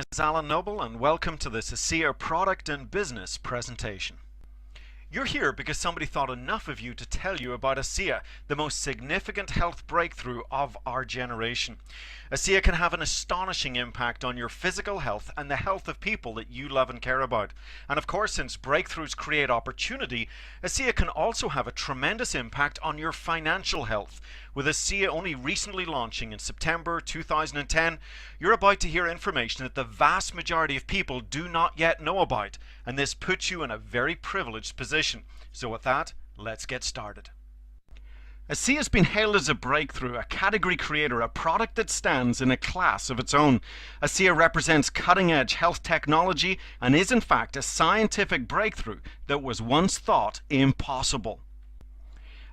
is Alan Noble, and welcome to this ASEA Product and Business Presentation. You're here because somebody thought enough of you to tell you about ASEA, the most significant health breakthrough of our generation. ASEA can have an astonishing impact on your physical health and the health of people that you love and care about. And of course, since breakthroughs create opportunity, ASEA can also have a tremendous impact on your financial health. With ASEA only recently launching in September 2010, you're about to hear information that the vast majority of people do not yet know about, and this puts you in a very privileged position. So with that, let's get started. ASEA has been hailed as a breakthrough, a category creator, a product that stands in a class of its own. ASEA represents cutting-edge health technology and is in fact a scientific breakthrough that was once thought impossible.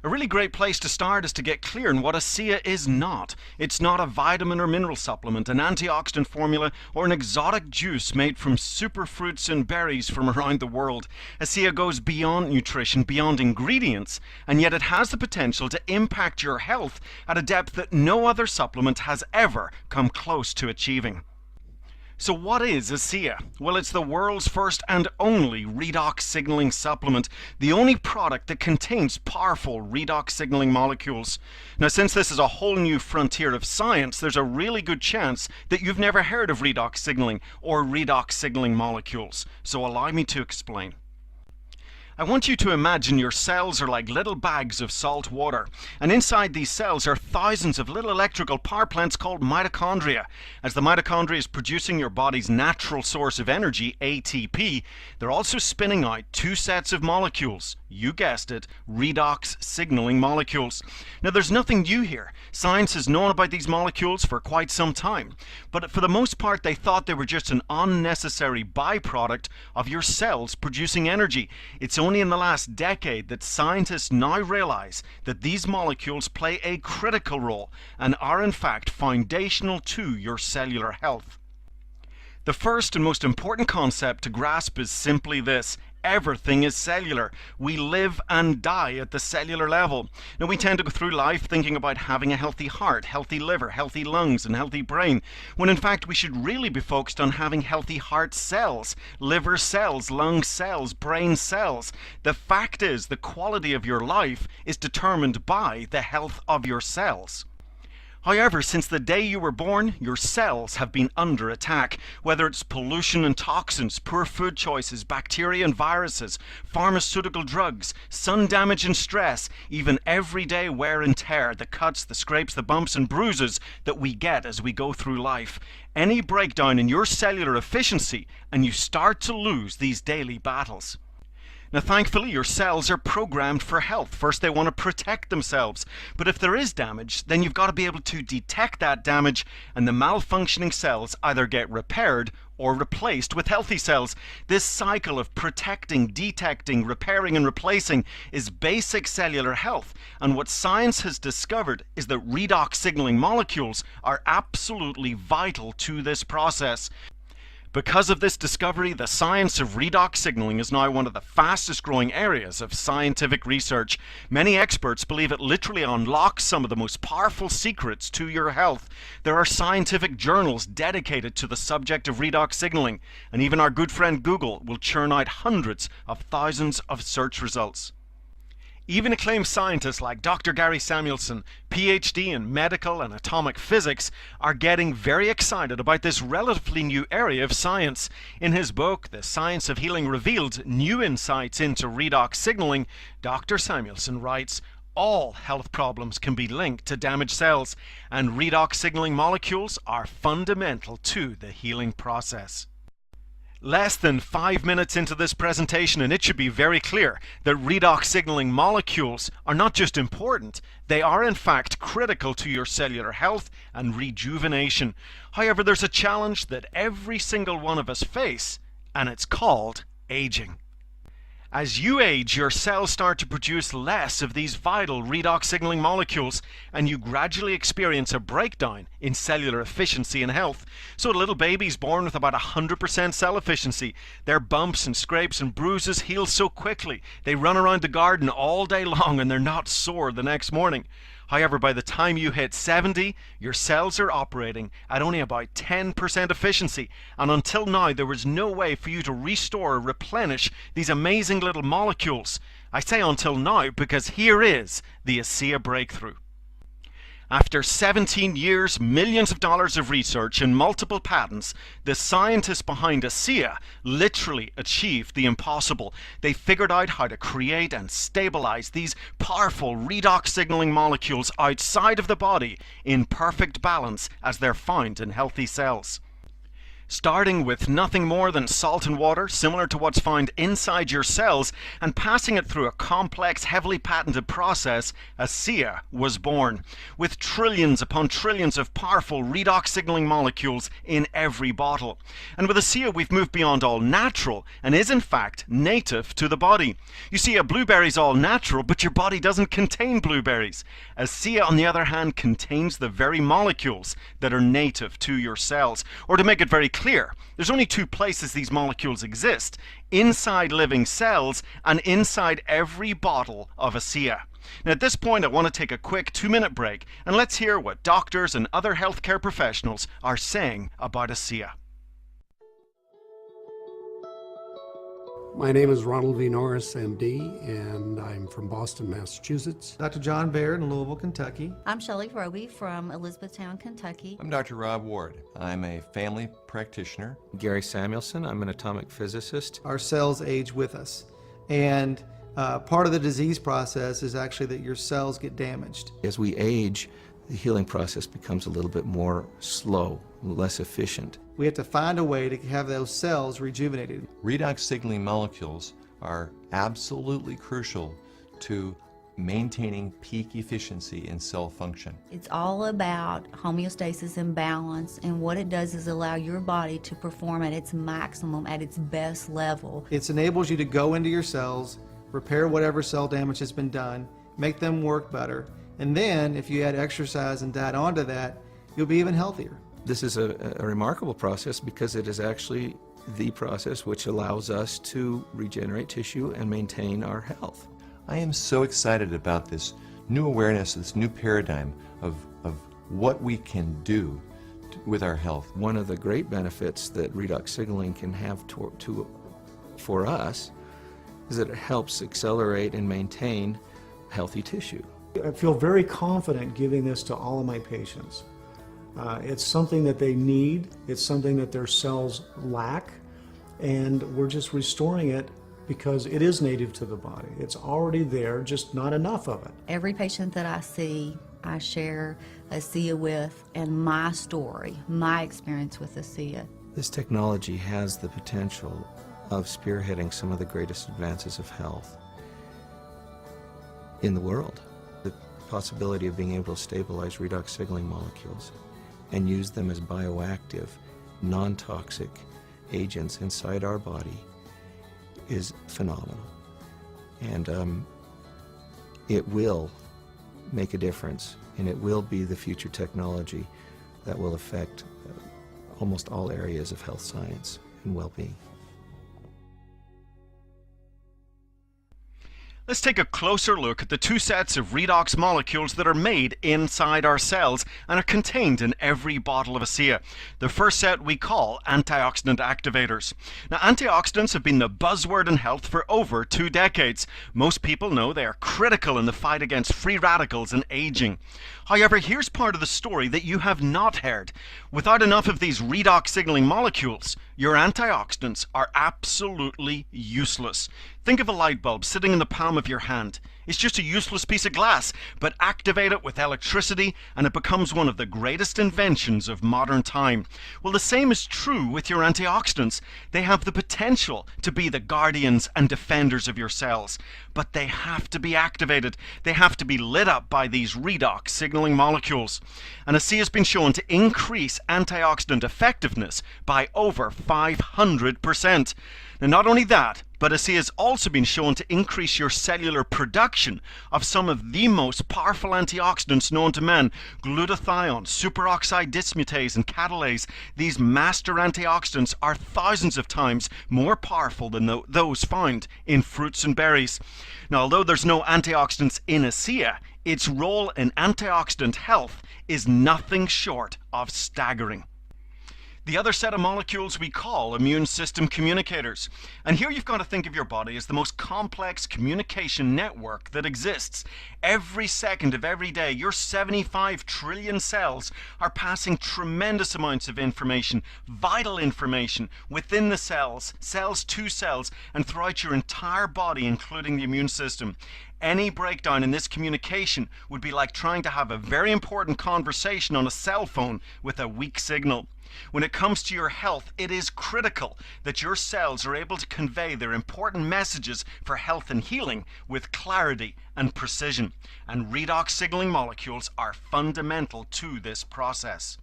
A really great place to start is to get clear on what ASEA is not. It's not a vitamin or mineral supplement, an antioxidant formula, or an exotic juice made from superfruits and berries from around the world. ASEA goes beyond nutrition, beyond ingredients, and yet it has the potential to impact your health at a depth that no other supplement has ever come close to achieving. So what is ASEA? Well, it's the world's first and only redox signaling supplement, the only product that contains powerful redox signaling molecules. Now, since this is a whole new frontier of science, there's a really good chance that you've never heard of redox signaling or redox signaling molecules. So allow me to explain. I want you to imagine your cells are like little bags of salt water, and inside these cells are thousands of little electrical power plants called mitochondria. As the mitochondria is producing your body's natural source of energy, ATP, they're also spinning out two sets of molecules. You guessed it, redox signaling molecules. Now, there's nothing new here. Science has known about these molecules for quite some time, but for the most part they thought they were just an unnecessary byproduct of your cells producing energy. It's only in the last decade that scientists now realize that these molecules play a critical role and are in fact foundational to your cellular health. The first and most important concept to grasp is simply this: everything is cellular. We live and die at the cellular level. Now, we tend to go through life thinking about having a healthy heart, healthy liver, healthy lungs, and healthy brain, when in fact we should really be focused on having healthy heart cells, liver cells, lung cells, brain cells. The fact is, the quality of your life is determined by the health of your cells. However, since the day you were born, your cells have been under attack. Whether it's pollution and toxins, poor food choices, bacteria and viruses, pharmaceutical drugs, sun damage and stress, even everyday wear and tear, the cuts, the scrapes, the bumps and bruises that we get as we go through life. Any breakdown in your cellular efficiency and you start to lose these daily battles. Now, thankfully, your cells are programmed for health. First, they want to protect themselves. But if there is damage, then you've got to be able to detect that damage, and the malfunctioning cells either get repaired or replaced with healthy cells. This cycle of protecting, detecting, repairing, and replacing is basic cellular health. And what science has discovered is that redox signaling molecules are absolutely vital to this process. Because of this discovery, the science of redox signaling is now one of the fastest growing areas of scientific research. Many experts believe it literally unlocks some of the most powerful secrets to your health. There are scientific journals dedicated to the subject of redox signaling, and even our good friend Google will churn out hundreds of thousands of search results. Even acclaimed scientists like Dr. Gary Samuelson, PhD in medical and atomic physics, are getting very excited about this relatively new area of science. In his book, The Science of Healing Revealed: New Insights into Redox Signaling, Dr. Samuelson writes, all health problems can be linked to damaged cells, and redox signaling molecules are fundamental to the healing process. Less than 5 minutes into this presentation, and it should be very clear that redox signaling molecules are not just important, they are in fact critical to your cellular health and rejuvenation. However, there's a challenge that every single one of us face, and it's called aging. As you age, your cells start to produce less of these vital redox signaling molecules, and you gradually experience a breakdown in cellular efficiency and health. So a little baby's born with about 100% cell efficiency. Their bumps and scrapes and bruises heal so quickly. They run around the garden all day long and they're not sore the next morning. However, by the time you hit 70, your cells are operating at only about 10% efficiency, and until now there was no way for you to restore or replenish these amazing little molecules. I say until now because here is the ASEA breakthrough. After 17 years, millions of dollars of research, and multiple patents, the scientists behind ASEA literally achieved the impossible. They figured out how to create and stabilize these powerful redox signaling molecules outside of the body in perfect balance as they're found in healthy cells. Starting with nothing more than salt and water, similar to what's found inside your cells, and passing it through a complex, heavily patented process, ASEA was born, with trillions upon trillions of powerful redox signaling molecules in every bottle. And with ASEA, we've moved beyond all natural, and is in fact native to the body. You see, a blueberry's all natural, but your body doesn't contain blueberries. ASEA, on the other hand, contains the very molecules that are native to your cells. Or to make it very clear, there's only two places these molecules exist: inside living cells and inside every bottle of ASEA. Now at this point I want to take a quick 2-minute break, and let's hear what doctors and other healthcare professionals are saying about ASEA. My name is Ronald V. Norris, MD, and I'm from Boston, Massachusetts. Dr. John Baird in Louisville, Kentucky. I'm Shelley Roby from Elizabethtown, Kentucky. I'm Dr. Rob Ward. I'm a family practitioner. Gary Samuelson. I'm an atomic physicist. Our cells age with us, and part of the disease process is actually that your cells get damaged. As we age, the healing process becomes a little bit more slow, less efficient. We have to find a way to have those cells rejuvenated. Redox signaling molecules are absolutely crucial to maintaining peak efficiency in cell function. It's all about homeostasis and balance, and what it does is allow your body to perform at its maximum, at its best level. It enables you to go into your cells, repair whatever cell damage has been done, make them work better, and then if you add exercise and diet onto that, you'll be even healthier. This is a remarkable process because it is actually the process which allows us to regenerate tissue and maintain our health. I am so excited about this new awareness, this new paradigm of what we can do with our health. One of the great benefits that redox signaling can have for us is that it helps accelerate and maintain healthy tissue. I feel very confident giving this to all of my patients. It's something that they need, it's something that their cells lack, and we're just restoring it because it is native to the body. It's already there, just not enough of it. Every patient that I see, I share ASEA with, and my story, my experience with ASEA. This technology has the potential of spearheading some of the greatest advances of health in the world. The possibility of being able to stabilize redox signaling molecules and use them as bioactive, non-toxic agents inside our body is phenomenal. And it will make a difference, and it will be the future technology that will affect almost all areas of health science and well-being. Let's take a closer look at the two sets of redox molecules that are made inside our cells and are contained in every bottle of ASEA. The first set we call antioxidant activators. Now, antioxidants have been the buzzword in health for over 2 decades. Most people know they are critical in the fight against free radicals and aging. However, here's part of the story that you have not heard. Without enough of these redox signaling molecules, your antioxidants are absolutely useless. Think of a light bulb sitting in the palm of your hand. It's just a useless piece of glass, but activate it with electricity and it becomes one of the greatest inventions of modern time. Well, the same is true with your antioxidants. They have the potential to be the guardians and defenders of your cells, but they have to be activated. They have to be lit up by these redox signaling molecules. And ASEA has been shown to increase antioxidant effectiveness by over 500%. Now, not only that, but ASEA has also been shown to increase your cellular production of some of the most powerful antioxidants known to man: glutathione, superoxide dismutase, and catalase. These master antioxidants are thousands of times more powerful than those found in fruits and berries. Now, although there's no antioxidants in ASEA, its role in antioxidant health is nothing short of staggering. The other set of molecules we call immune system communicators. And here you've got to think of your body as the most complex communication network that exists. Every second of every day, your 75 trillion cells are passing tremendous amounts of information, vital information, within the cells, cells to cells, and throughout your entire body, including the immune system. Any breakdown in this communication would be like trying to have a very important conversation on a cell phone with a weak signal. When it comes to your health, it is critical that your cells are able to convey their important messages for health and healing with clarity and precision. And redox signaling molecules are fundamental to this process.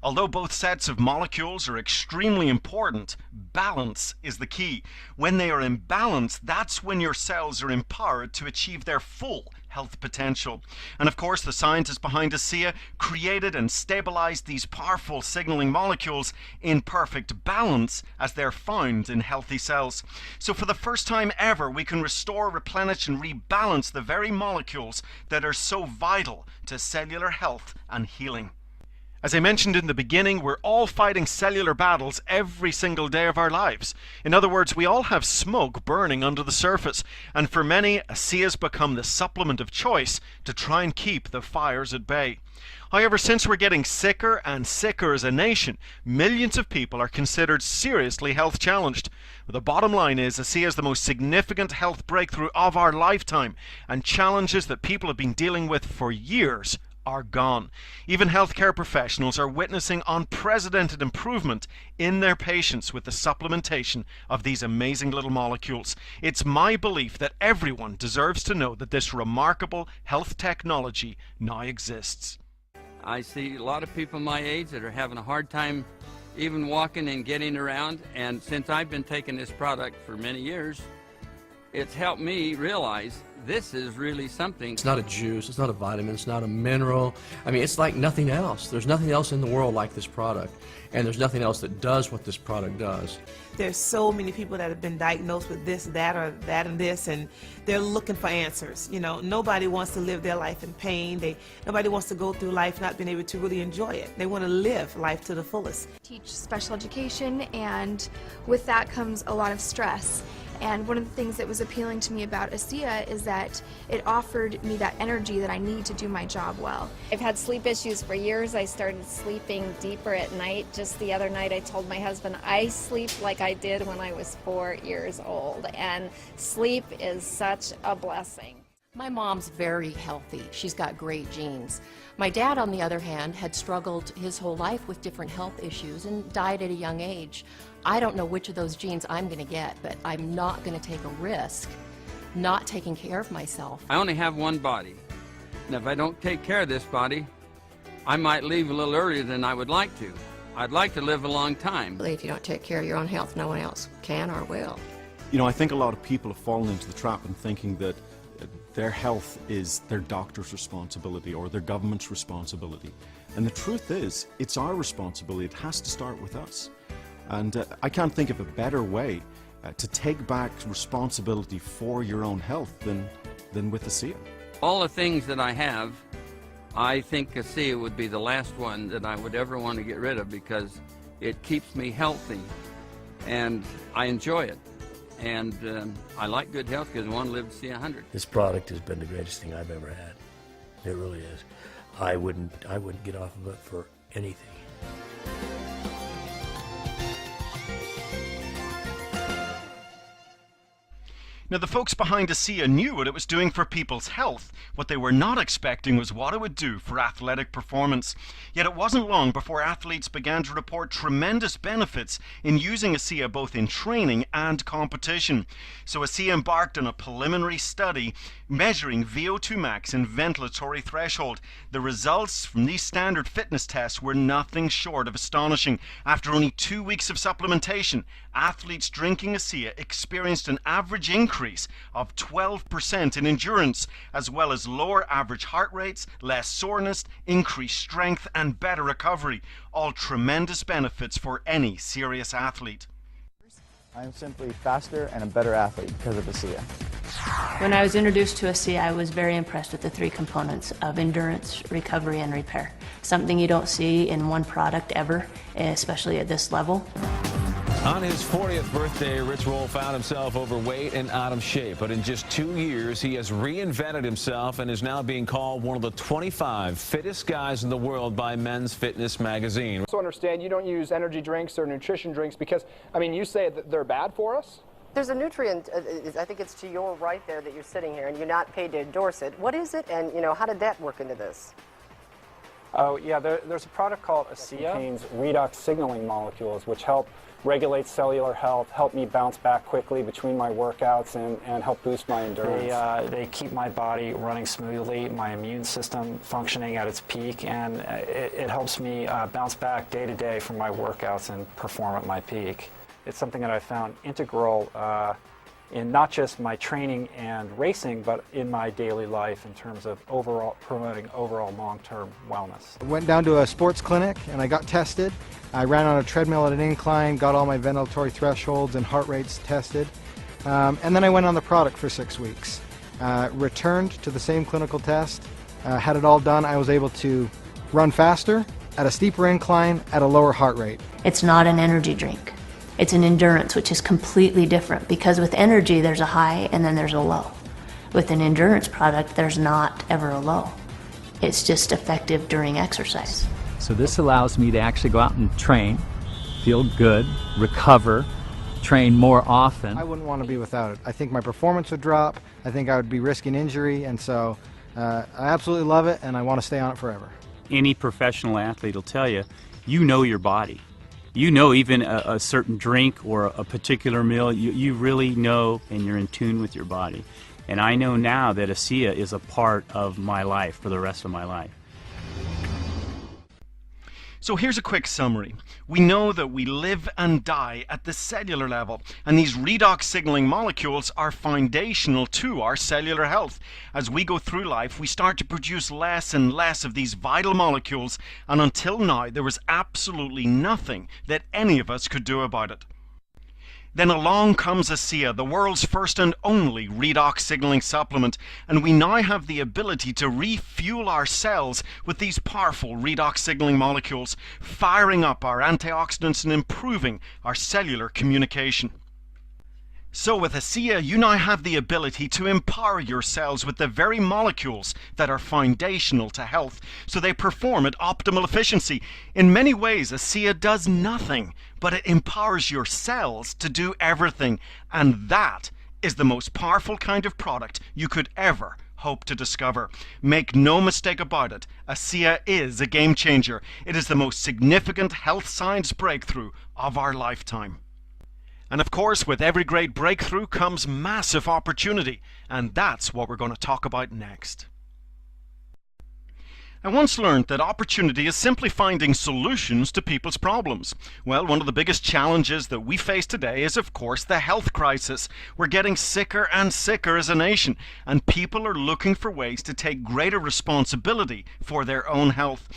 Although both sets of molecules are extremely important, balance is the key. When they are in balance, that's when your cells are empowered to achieve their full health potential. And of course, the scientists behind ASEA created and stabilized these powerful signaling molecules in perfect balance as they're found in healthy cells. So for the first time ever, we can restore, replenish, and rebalance the very molecules that are so vital to cellular health and healing. As I mentioned in the beginning, we're all fighting cellular battles every single day of our lives. In other words, we all have smoke burning under the surface, and for many, ASEA's become the supplement of choice to try and keep the fires at bay. However, since we're getting sicker and sicker as a nation, millions of people are considered seriously health challenged. The bottom line is ASEA is the most significant health breakthrough of our lifetime, and challenges that people have been dealing with for years are gone. Even healthcare professionals are witnessing unprecedented improvement in their patients with the supplementation of these amazing little molecules. It's my belief that everyone deserves to know that this remarkable health technology now exists. I see a lot of people my age that are having a hard time even walking and getting around, and since I've been taking this product for many years, it's helped me realize this is really something. It's not a juice, it's not a vitamin, it's not a mineral. I mean, it's like nothing else. There's nothing else in the world like this product, and there's nothing else that does what this product does. There's so many people that have been diagnosed with this, that, or that, and this, and they're looking for answers. You know, nobody wants to live their life in pain. Nobody wants to go through life not being able to really enjoy it. They want to live life to the fullest. Teach special education, and with that comes a lot of stress. And one of the things that was appealing to me about ASEA is that it offered me that energy that I need to do my job well. I've had sleep issues for years. I started sleeping deeper at night. Just the other night I told my husband I sleep like I did when I was 4 years old, and sleep is such a blessing. My mom's very healthy. She's got great genes. My dad, on the other hand, had struggled his whole life with different health issues and died at a young age. I don't know which of those genes I'm going to get, but I'm not going to take a risk not taking care of myself. I only have one body, and if I don't take care of this body, I might leave a little earlier than I would like to. I'd like to live a long time. If you don't take care of your own health, no one else can or will. You know, I think a lot of people have fallen into the trap in thinking that their health is their doctor's responsibility or their government's responsibility. And the truth is, it's our responsibility. It has to start with us. And I can't think of a better way to take back responsibility for your own health than with ASEA. All the things that I have, I think ASEA would be the last one that I would ever want to get rid of, because it keeps me healthy and I enjoy it. And I like good health because I want to live to see 100. This product has been the greatest thing I've ever had. It really is. I wouldn't get off of it for anything. Now, the folks behind ASEA knew what it was doing for people's health. What they were not expecting was what it would do for athletic performance. Yet it wasn't long before athletes began to report tremendous benefits in using ASEA both in training and competition. So ASEA embarked on a preliminary study measuring VO2 max and ventilatory threshold. The results from these standard fitness tests were nothing short of astonishing. After only 2 weeks of supplementation, athletes drinking ASEA experienced an average increase of 12% in endurance, as well as lower average heart rates, less soreness, increased strength, and better recovery. All tremendous benefits for any serious athlete. I'm simply faster and a better athlete because of ASEA. When I was introduced to ASEA, I was very impressed with the three components of endurance, recovery, and repair. Something you don't see in one product ever, especially at this level. On his 40th birthday, Rich Roll found himself overweight and out of shape. But in just 2 years, he has reinvented himself and is now being called one of the 25 fittest guys in the world by Men's Fitness magazine. So understand you don't use energy drinks or nutrition drinks because, I mean, you say that they're bad for us? There's a nutrient, I think it's to your right there that you're sitting here, and you're not paid to endorse it. What is it, and how did that work into this? Oh, yeah, there's a product called ASEA. It contains redox signaling molecules, which help regulate cellular health, help me bounce back quickly between my workouts, and help boost my endurance. They keep my body running smoothly, my immune system functioning at its peak, and it helps me bounce back day to day from my workouts and perform at my peak. It's something that I found integral in not just my training and racing, but in my daily life in terms of promoting overall long-term wellness. I went down to a sports clinic and I got tested. I ran on a treadmill at an incline, got all my ventilatory thresholds and heart rates tested. And then I went on the product for 6 weeks. Returned to the same clinical test, had it all done. I was able to run faster, at a steeper incline, at a lower heart rate. It's not an energy drink. It's an endurance, which is completely different, because with energy there's a high and then there's a low. With an endurance product, there's not ever a low. It's just effective during exercise. So this allows me to actually go out and train, feel good, recover, train more often. I wouldn't want to be without it. I think my performance would drop. I think I would be risking injury, and so I absolutely love it, and I want to stay on it forever. Any professional athlete will tell you, you know your body. You know even a certain drink or a particular meal, you really know and you're in tune with your body. And I know now that ASEA is a part of my life for the rest of my life. So here's a quick summary. We know that we live and die at the cellular level, and these redox signaling molecules are foundational to our cellular health. As we go through life, we start to produce less and less of these vital molecules, and until now, there was absolutely nothing that any of us could do about it. Then along comes ASEA, the world's first and only redox signaling supplement, and we now have the ability to refuel our cells with these powerful redox signaling molecules, firing up our antioxidants and improving our cellular communication. So with ASEA, you now have the ability to empower your cells with the very molecules that are foundational to health, so they perform at optimal efficiency. In many ways, ASEA does nothing, but it empowers your cells to do everything, and that is the most powerful kind of product you could ever hope to discover. Make no mistake about it, ASEA is a game changer. It is the most significant health science breakthrough of our lifetime. And of course, with every great breakthrough comes massive opportunity, and that's what we're going to talk about next. I once learned that opportunity is simply finding solutions to people's problems. Well, one of the biggest challenges that we face today is, of course, the health crisis. We're getting sicker and sicker as a nation, and people are looking for ways to take greater responsibility for their own health.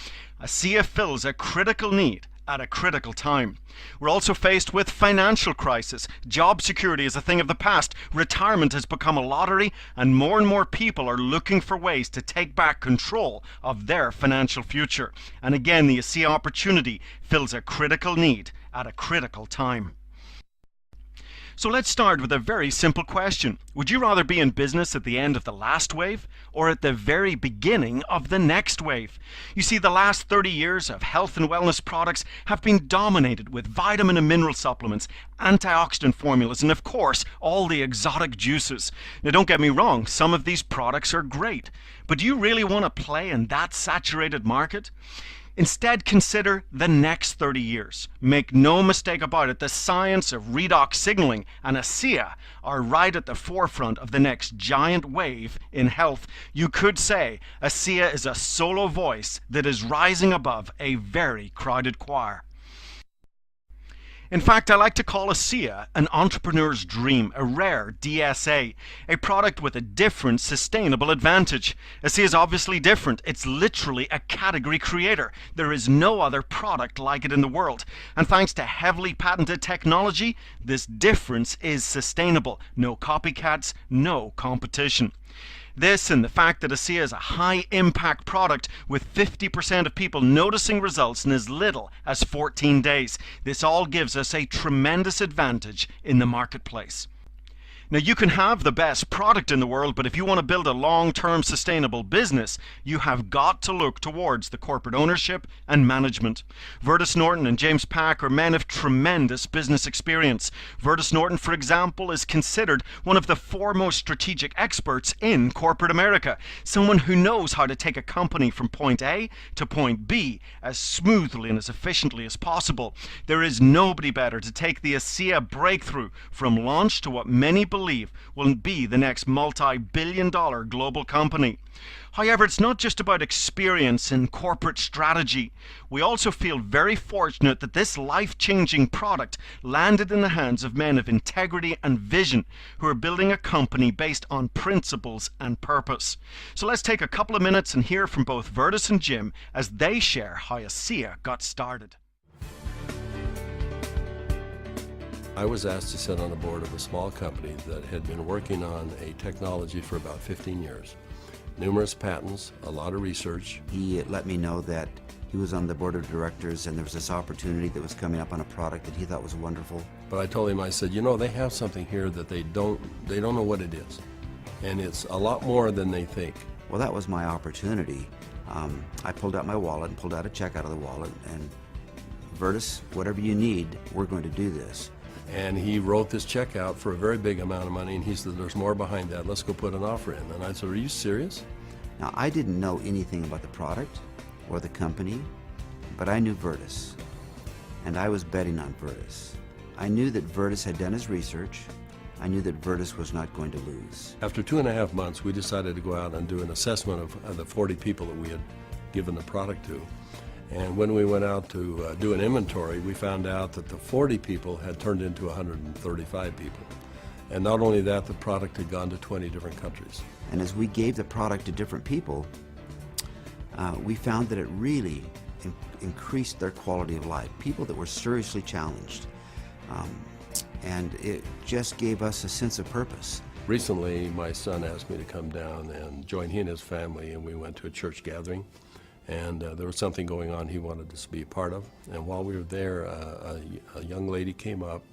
ASEA fills a critical need at a critical time. We're also faced with financial crisis. Job security is a thing of the past. Retirement has become a lottery, and more people are looking for ways to take back control of their financial future. And again, the ASEA opportunity fills a critical need at a critical time. So let's start with a very simple question. Would you rather be in business at the end of the last wave or at the very beginning of the next wave? You see, the last 30 years of health and wellness products have been dominated with vitamin and mineral supplements, antioxidant formulas, and of course, all the exotic juices. Now don't get me wrong, some of these products are great, but do you really want to play in that saturated market? Instead, consider the next 30 years. Make no mistake about it, the science of redox signaling and ASEA are right at the forefront of the next giant wave in health. You could say ASEA is a solo voice that is rising above a very crowded choir. In fact, I like to call ASEA an entrepreneur's dream, a rare DSA, a product with a different sustainable advantage. ASEA is obviously different. It's literally a category creator. There is no other product like it in the world. And thanks to heavily patented technology, this difference is sustainable. No copycats, no competition. This and the fact that ASEA is a high-impact product with 50% of people noticing results in as little as 14 days. This all gives us a tremendous advantage in the marketplace. Now, you can have the best product in the world, but if you want to build a long-term sustainable business, you have got to look towards the corporate ownership and management. Vertus Norton and James Pack are men of tremendous business experience. Vertus Norton, for example, is considered one of the foremost strategic experts in corporate America, someone who knows how to take a company from point A to point B as smoothly and as efficiently as possible. There is nobody better to take the ASEA breakthrough from launch to what many believe will be the next multi-billion-dollar global company. However, it's not just about experience in corporate strategy. We also feel very fortunate that this life-changing product landed in the hands of men of integrity and vision who are building a company based on principles and purpose. So let's take a couple of minutes and hear from both Vertus and Jim as they share how ASEA got started. I was asked to sit on the board of a small company that had been working on a technology for about 15 years. Numerous patents, a lot of research. He let me know that he was on the board of directors and there was this opportunity that was coming up on a product that he thought was wonderful. But I told him, I said, you know, they have something here that they don't know what it is. And it's a lot more than they think. Well, that was my opportunity. I pulled out my wallet and pulled out a check out of the wallet and, Vertus, whatever you need, we're going to do this. And he wrote this check out for a very big amount of money, and he said, there's more behind that, let's go put an offer in. And I said, are you serious? Now, I didn't know anything about the product or the company, but I knew Vertus, and I was betting on Vertus. I knew that Vertus had done his research. I knew that Vertus was not going to lose. After 2.5 months, we decided to go out and do an assessment of the 40 people that we had given the product to. And when we went out to do an inventory, we found out that the 40 people had turned into 135 people. And not only that, the product had gone to 20 different countries. And as we gave the product to different people, we found that it really increased their quality of life. People that were seriously challenged. And it just gave us a sense of purpose. Recently, my son asked me to come down and join he and his family, and we went to a church gathering. And there was something going on he wanted us to be a part of. And while we were there, a young lady came up,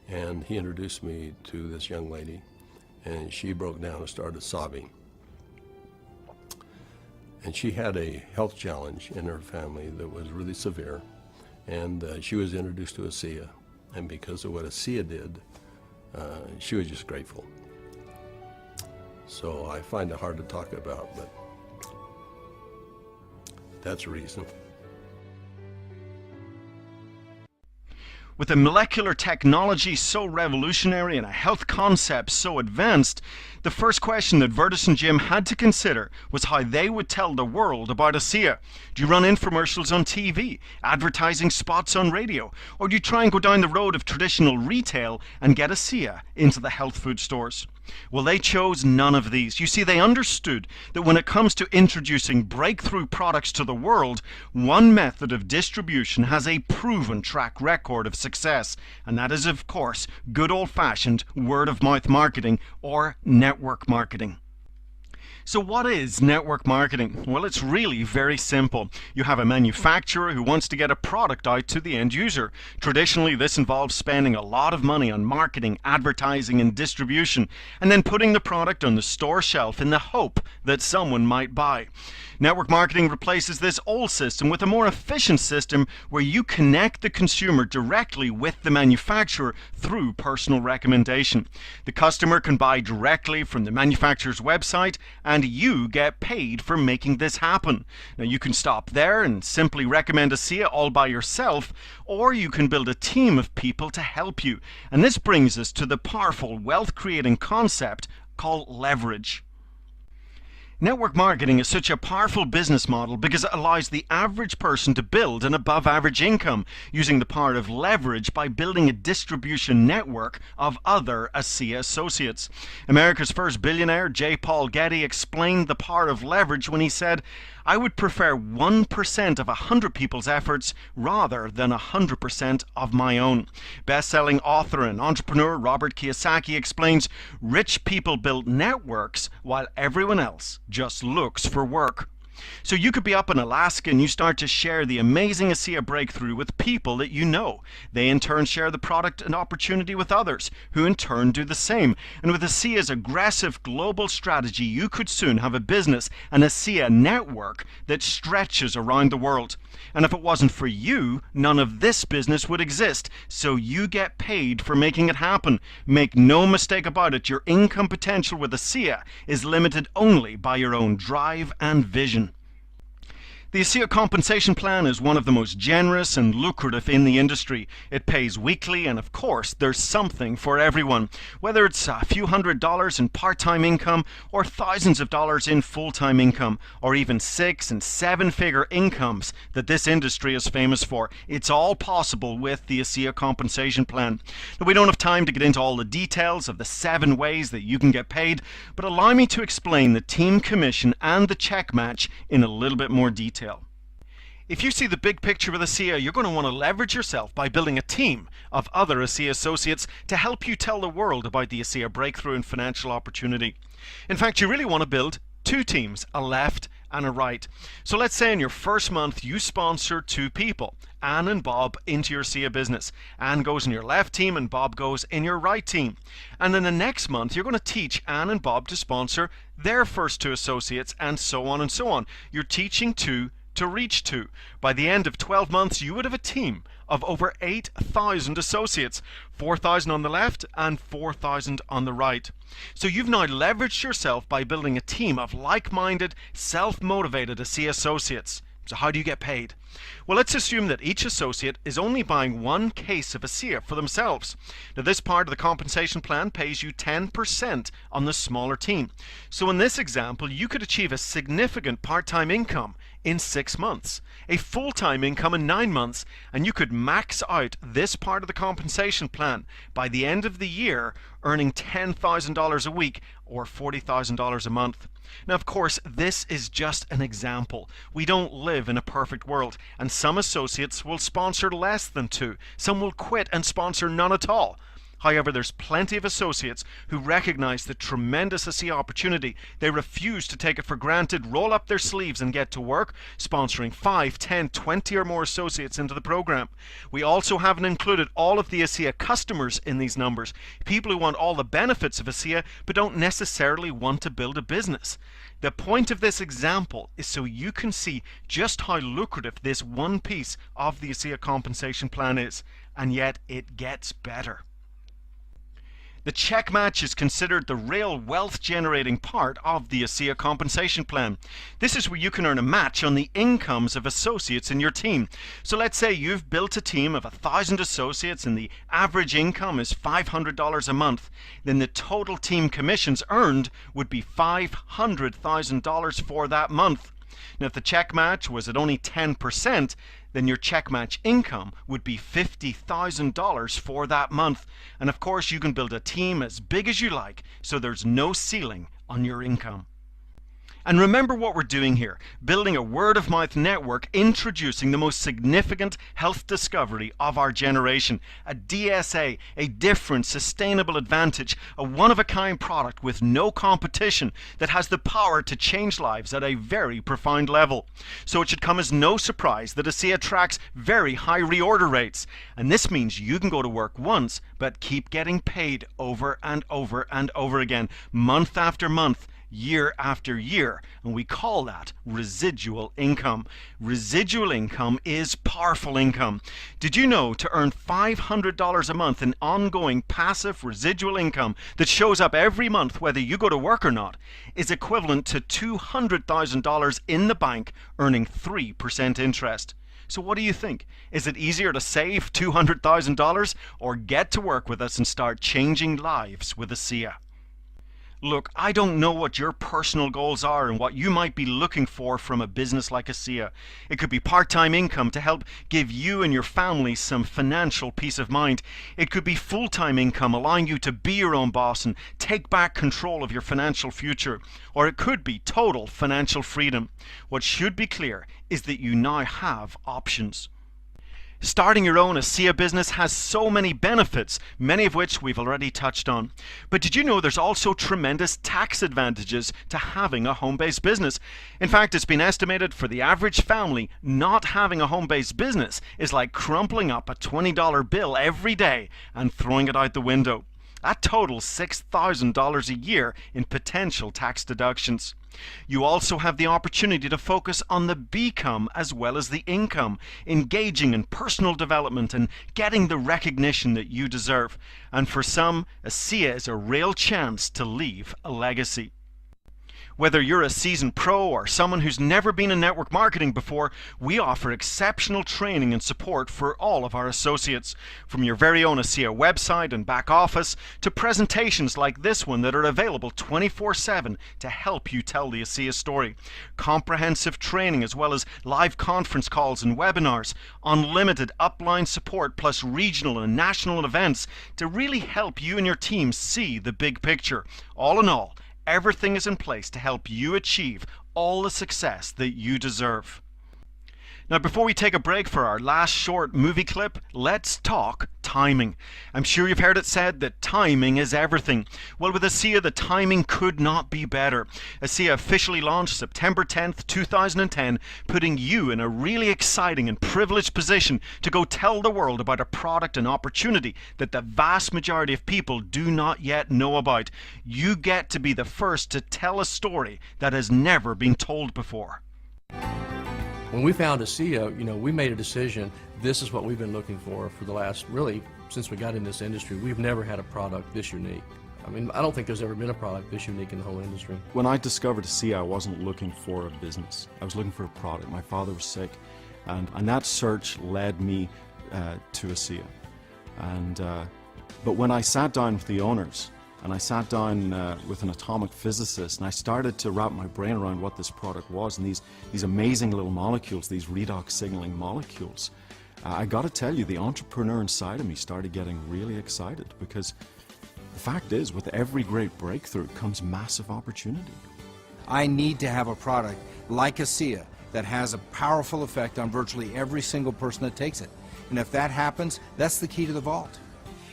and he introduced me to this young lady, and she broke down and started sobbing. And she had a health challenge in her family that was really severe, and she was introduced to ASEA. And because of what ASEA did, she was just grateful. So I find it hard to talk about, but that's a reason. With a molecular technology so revolutionary and a health concept so advanced, the first question that Vertus and Jim had to consider was how they would tell the world about ASEA. Do you run infomercials on TV, advertising spots on radio, or do you try and go down the road of traditional retail and get ASEA into the health food stores? Well, they chose none of these. You see, they understood that when it comes to introducing breakthrough products to the world, one method of distribution has a proven track record of success, and that is, of course, good old-fashioned word-of-mouth marketing or network marketing. So what is network marketing? Well, it's really very simple. You have a manufacturer who wants to get a product out to the end user. Traditionally, this involves spending a lot of money on marketing, advertising, and distribution, and then putting the product on the store shelf in the hope that someone might buy. Network marketing replaces this old system with a more efficient system where you connect the consumer directly with the manufacturer through personal recommendation. The customer can buy directly from the manufacturer's website, and you get paid for making this happen. Now, you can stop there and simply recommend ASEA all by yourself, or you can build a team of people to help you. And this brings us to the powerful wealth-creating concept called leverage. Network marketing is such a powerful business model because it allows the average person to build an above average income using the power of leverage by building a distribution network of other ASEA associates. America's first billionaire, J. Paul Getty, explained the power of leverage when he said, "I would prefer 1% of 100 people's efforts rather than 100% of my own." Best-selling author and entrepreneur Robert Kiyosaki explains, "Rich people build networks while everyone else just looks for work." So you could be up in Alaska and you start to share the amazing ASEA breakthrough with people that you know. They in turn share the product and opportunity with others, who in turn do the same. And with ASEA's aggressive global strategy, you could soon have a business, an ASEA network that stretches around the world. And if it wasn't for you, none of this business would exist. So you get paid for making it happen. Make no mistake about it, your income potential with ASEA is limited only by your own drive and vision. The ASEA compensation plan is one of the most generous and lucrative in the industry. It pays weekly, and of course, there's something for everyone. Whether it's a few $100s in part-time income, or thousands of dollars in full-time income, or even 6- and 7-figure incomes that this industry is famous for, it's all possible with the ASEA compensation plan. Now, we don't have time to get into all the details of the 7 ways that you can get paid, but allow me to explain the team commission and the check match in a little bit more detail. If you see the big picture with ASEA, you're going to want to leverage yourself by building a team of other ASEA associates to help you tell the world about the ASEA breakthrough and financial opportunity. In fact, you really want to build 2 teams, a left and a right. So let's say in your first month you sponsor 2 people, Anne and Bob, into your ASEA business. Anne goes in your left team and Bob goes in your right team. And then the next month you're going to teach Anne and Bob to sponsor their first 2 associates, and so on and so on. You're teaching 2 to reach 2. By the end of 12 months, you would have a team of over 8,000 associates, 4,000 on the left and 4,000 on the right. So you've now leveraged yourself by building a team of like-minded, self-motivated ASEA associates. So how do you get paid? Well, let's assume that each associate is only buying 1 case of ASEA for themselves. Now, this part of the compensation plan pays you 10% on the smaller team. So in this example, you could achieve a significant part-time income in 6 months, a full-time income in 9 months, and you could max out this part of the compensation plan by the end of the year, earning $10,000 a week or $40,000 a month. Now, of course, this is just an example. We don't live in a perfect world, and some associates will sponsor less than 2. Some will quit and sponsor none at all. However, there's plenty of associates who recognize the tremendous ASEA opportunity. They refuse to take it for granted, roll up their sleeves and get to work, sponsoring 5, 10, 20 or more associates into the program. We also haven't included all of the ASEA customers in these numbers, people who want all the benefits of ASEA but don't necessarily want to build a business. The point of this example is so you can see just how lucrative this one piece of the ASEA compensation plan is, and yet it gets better. The check match is considered the real wealth-generating part of the ASEA compensation plan. This is where you can earn a match on the incomes of associates in your team. So let's say you've built a team of 1,000 associates and the average income is $500 a month. Then the total team commissions earned would be $500,000 for that month. Now, if the check match was at only 10%, then your check match income would be $50,000 for that month. And of course, you can build a team as big as you like, so there's no ceiling on your income. And remember what we're doing here, building a word-of-mouth network, introducing the most significant health discovery of our generation, a DSA, a different, sustainable advantage, a one-of-a-kind product with no competition that has the power to change lives at a very profound level. So it should come as no surprise that ASEA tracks very high reorder rates, and this means you can go to work once, but keep getting paid over and over and over again, month after month, year after year, and we call that residual income. Residual income is powerful income. Did you know to earn $500 a month in ongoing passive residual income that shows up every month whether you go to work or not is equivalent to $200,000 in the bank earning 3% interest? So what do you think? Is it easier to save $200,000 or get to work with us and start changing lives with ASEA? Look, I don't know what your personal goals are and what you might be looking for from a business like ASEA. It could be part-time income to help give you and your family some financial peace of mind. It could be full-time income allowing you to be your own boss and take back control of your financial future. Or it could be total financial freedom. What should be clear is that you now have options. Starting your own ASEA business has so many benefits, many of which we've already touched on. But did you know there's also tremendous tax advantages to having a home-based business? In fact, it's been estimated for the average family, not having a home-based business is like crumpling up a $20 bill every day and throwing it out the window. That totals $6,000 a year in potential tax deductions. You also have the opportunity to focus on the become as well as the income, engaging in personal development and getting the recognition that you deserve. And for some, ASEA is a real chance to leave a legacy. Whether you're a seasoned pro or someone who's never been in network marketing before, we offer exceptional training and support for all of our associates. From your very own ASEA website and back office to presentations like this one that are available 24/7 to help you tell the ASEA story. Comprehensive training as well as live conference calls and webinars. Unlimited upline support plus regional and national events to really help you and your team see the big picture. All in all, everything is in place to help you achieve all the success that you deserve. Now, before we take a break for our last short movie clip, let's talk timing. I'm sure you've heard it said that timing is everything. Well, with ASEA, the timing could not be better. ASEA officially launched September 10th, 2010, putting you in a really exciting and privileged position to go tell the world about a product and opportunity that the vast majority of people do not yet know about. You get to be the first to tell a story that has never been told before. When we found ASEA, we made a decision. This is what we've been looking for the last, really, since we got in this industry. We've never had a product this unique. I mean, I don't think there's ever been a product this unique in the whole industry. When I discovered ASEA, I wasn't looking for a business. I was looking for a product. My father was sick, and that search led me to ASEA. But when I sat down with the owners, and I sat down with an atomic physicist, and I started to wrap my brain around what this product was, and these amazing little molecules, these redox signaling molecules. I got to tell you, the entrepreneur inside of me started getting really excited, because the fact is, with every great breakthrough comes massive opportunity. I need to have a product like ASEA that has a powerful effect on virtually every single person that takes it. And if that happens, that's the key to the vault.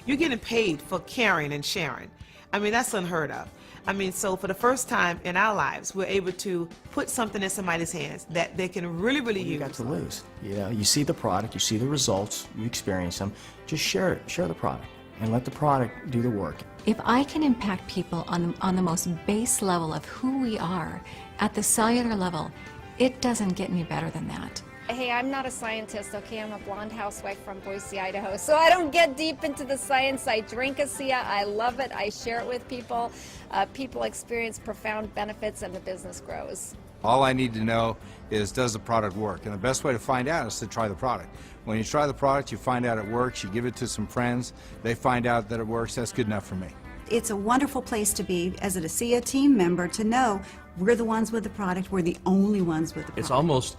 You're getting paid for caring and sharing. I mean, that's unheard of. I mean, so for the first time in our lives, we're able to put something in somebody's hands that they can really, really use. You got to lose. You see the product, you see the results, you experience them. Just share it, share the product, and let the product do the work. If I can impact people on the most base level of who we are, at the cellular level, it doesn't get any better than that. Hey, I'm not a scientist, okay? I'm a blonde housewife from Boise, Idaho, so I don't get deep into the science. I drink ASEA, I love it, I share it with people. People experience profound benefits and the business grows. All I need to know is, does the product work? And the best way to find out is to try the product. When you try the product, you find out it works, you give it to some friends, they find out that it works, that's good enough for me. It's a wonderful place to be as an ASEA team member, to know we're the ones with the product, we're the only ones with the product. It's almost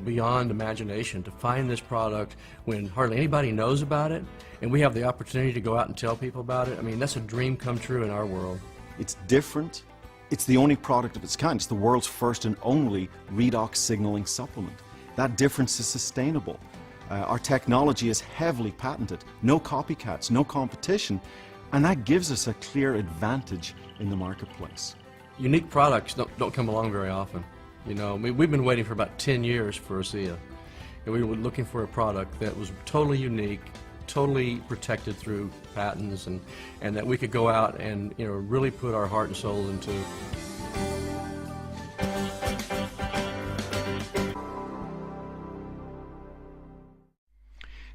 beyond imagination to find this product when hardly anybody knows about it, and we have the opportunity to go out and tell people about it. I mean, that's a dream come true in our world. It's different. It's the only product of its kind. It's the world's first and only redox signaling supplement. That difference is sustainable. Our technology is heavily patented. No copycats, no competition, and that gives us a clear advantage in the marketplace. Unique products don't come along very often. We've been waiting for about 10 years for ASEA, and we were looking for a product that was totally unique, totally protected through patents, and that we could go out and really put our heart and soul into.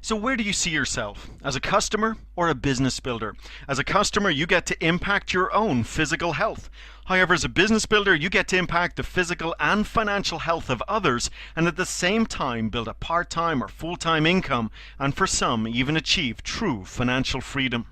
So where do you see yourself? As a customer or a business builder? As a customer, you get to impact your own physical health. However, as a business builder, you get to impact the physical and financial health of others, and at the same time build a part-time or full-time income, and for some, even achieve true financial freedom.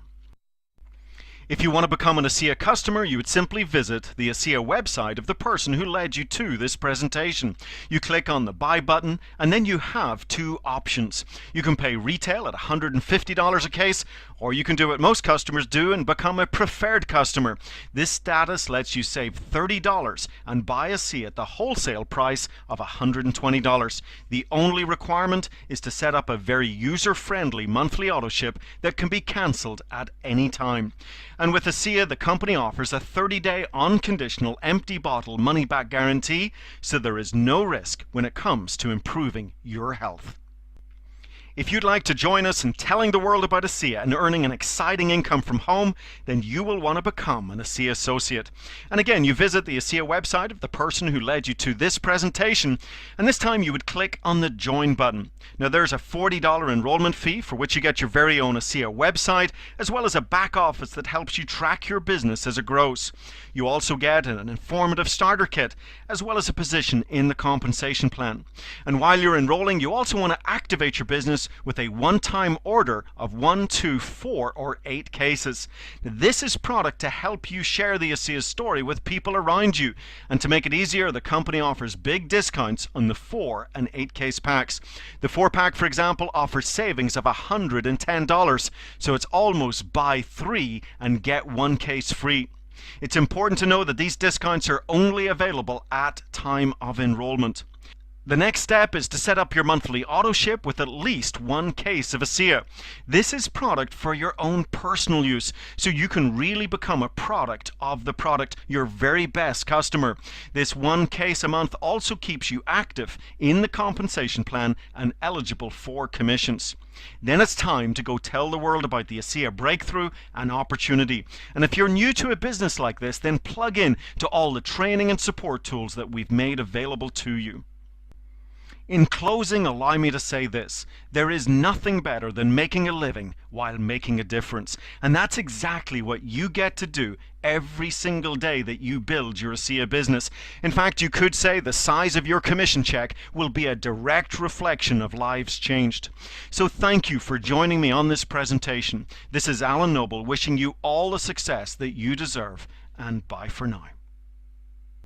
If you want to become an ASEA customer, you would simply visit the ASEA website of the person who led you to this presentation. You click on the Buy button, and then you have two options. You can pay retail at $150 a case, or you can do what most customers do and become a preferred customer. This status lets you save $30 and buy ASEA at the wholesale price of $120. The only requirement is to set up a very user-friendly monthly auto ship that can be cancelled at any time. And with ASEA, the company offers a 30-day unconditional empty bottle money-back guarantee, so there is no risk when it comes to improving your health. If you'd like to join us in telling the world about ASEA and earning an exciting income from home, then you will want to become an ASEA associate. And again, you visit the ASEA website of the person who led you to this presentation, and this time you would click on the Join button. Now there's a $40 enrollment fee for which you get your very own ASEA website, as well as a back office that helps you track your business as it grows. You also get an informative starter kit, as well as a position in the compensation plan. And while you're enrolling, you also want to activate your business with a one-time order of 1, 2, 4, or 8 cases. Now, this is product to help you share the ASEA story with people around you. And to make it easier, the company offers big discounts on the 4 and 8 case packs. The 4-pack, for example, offers savings of $110, so it's almost buy 3 and get 1 case free. It's important to know that these discounts are only available at time of enrollment. The next step is to set up your monthly auto ship with at least 1 case of ASEA. This is product for your own personal use, so you can really become a product of the product, your very best customer. This 1 case a month also keeps you active in the compensation plan and eligible for commissions. Then it's time to go tell the world about the ASEA breakthrough and opportunity. And if you're new to a business like this, then plug in to all the training and support tools that we've made available to you. In closing, allow me to say this: there is nothing better than making a living while making a difference. And that's exactly what you get to do every single day that you build your ASEA business. In fact, you could say the size of your commission check will be a direct reflection of lives changed. So thank you for joining me on this presentation. This is Alan Noble wishing you all the success that you deserve, and bye for now.